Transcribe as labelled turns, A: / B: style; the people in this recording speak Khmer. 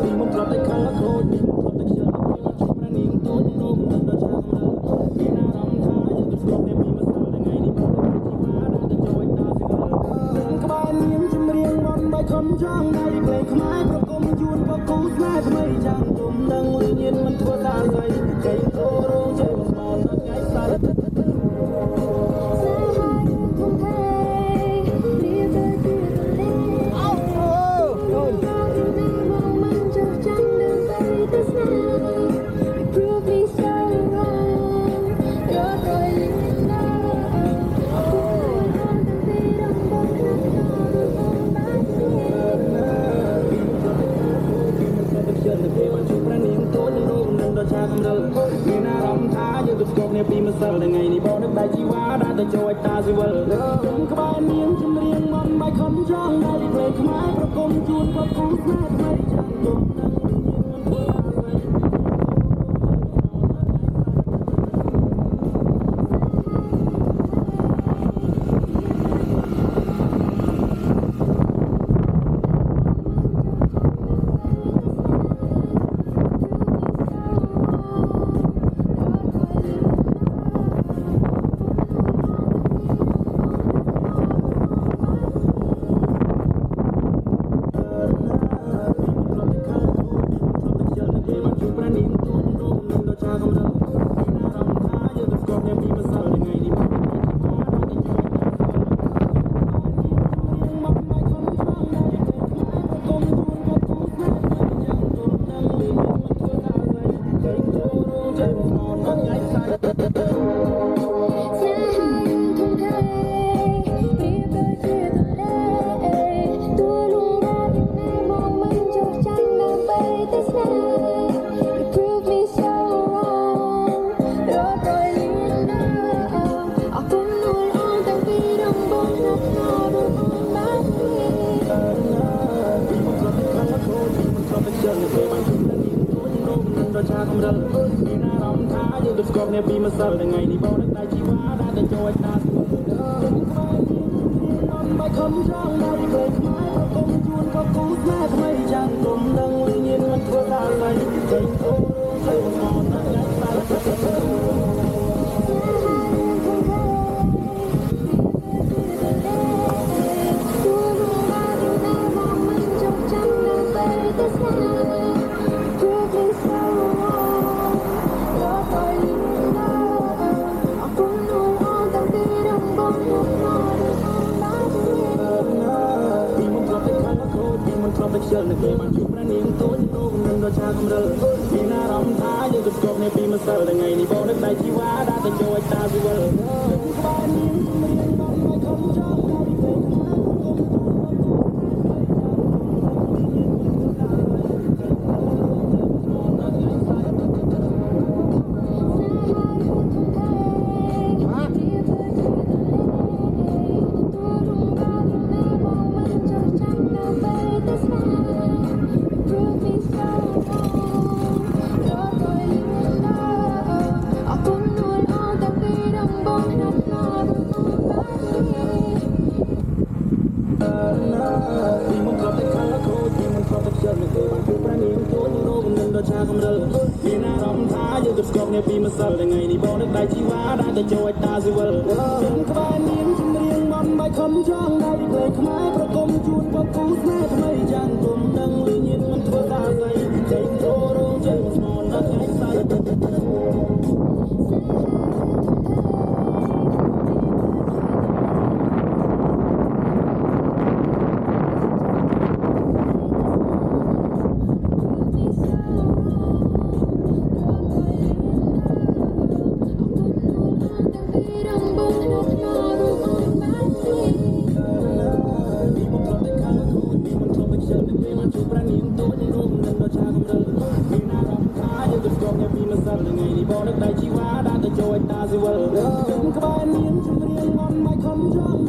A: ពីមុនប្រាប់តែខលខូចពីមុនប្រាប់តែខ្ជិលទៅពេលជុំប្រានាងតូចរោគមិនដល់ឆាកំដៅមានអារម្មណ៍ថាយើងទៅស្គាល់គ្នាពីម្សិលថ្ងៃនេះមកដល់ជីវ៉ាដល់ទៅជួយតាស៊ីវិលនឹងក្បែរនាងជំរៀងរំបាយខំចង់ដៃភ្លេងខ្មែរប្រគំយួនក៏គូស្នេហ៍ថ្មីចាំទុំដឹងវិញ្ញាណមិនធ្វើតាស្អីកែងតរងជើងស្មនដល់ថ្ងៃស្អែកមានអារម្មណ៍ថាយើងទៅស្គាល់គ្នាពីម្សិលថ្ងៃនេះបងនឹកដៃជីវ៉ាដល់ទៅជួយតាស៊ីវិលខ្ញុំក្បែរនាងជំរៀងមិនបាយខំចង់ដៃភ្លេងខ្មែរប្រគំជូនគាត់គូស្នេហ៍ថ្មីចាំទុំមានអារម្មណ៍ថាយើងទៅស្គាល់គ្នាពីម្សិលថ្ងៃនេះបងនឹកដៃជីវ៉ាដល់ទៅជួយតាស្គាល់បាយខំចង់ដៃភ្លេងខ្មែរប្រគំជូនក៏គូស្នេហ៍ថ្មីចាំទុំដឹងវិញ្ញាណមិនធ្វើតាស្អីចេញទៅទៅមកដល់ថ្ងៃស្អែកទៅខ្ជិលនៅពេលបានជួបប្រានាងតូចរោគមិនដល់ឆាកំដៅមានអារម្មណ៍ថាយើងទៅស្គាល់គ្នាពីម្សិលថ្ងៃនេះបងនឹកដៃជីវ៉ាដល់ទៅជួយតាស៊ីវិលក្បែរនាងជំរៀងបានមិនខំចង់ដៃភ្លេងខ្មែរពីមុនប្រាប់តែខលខូចពីមុនប្រាប់តែខ្ជិលនៅពេលបានជួបប្រានាងតូចរោគមិនដល់ឆាកំដៅមានអារម្មណ៍ថាយើងទៅស្គាល់គ្នាពីម្សិលថ្ងៃនេះបងនឹកដៃជីវ៉ាដល់ទៅជួយតាស៊ីវិលខ្ញុំក្បែរនាងជំរៀងមិនបាយខំចង់ដៃភ្លេងខ្មែរប្រគំជូនក៏គូស្នេហ៍ថ្មីចាំទុំដឹងវិញ្ញាណមិនធ្វើតាស្អីចេញទៅរងជើងស្មនដល់ថ្ងៃស្អែកថ្ងៃនេះបងនឹកដៃជីវ៉ាដល់ទៅជួយតាស៊ីវិលខ្ញុំក្បែរនាងជំរៀងមិនបាយខំចង់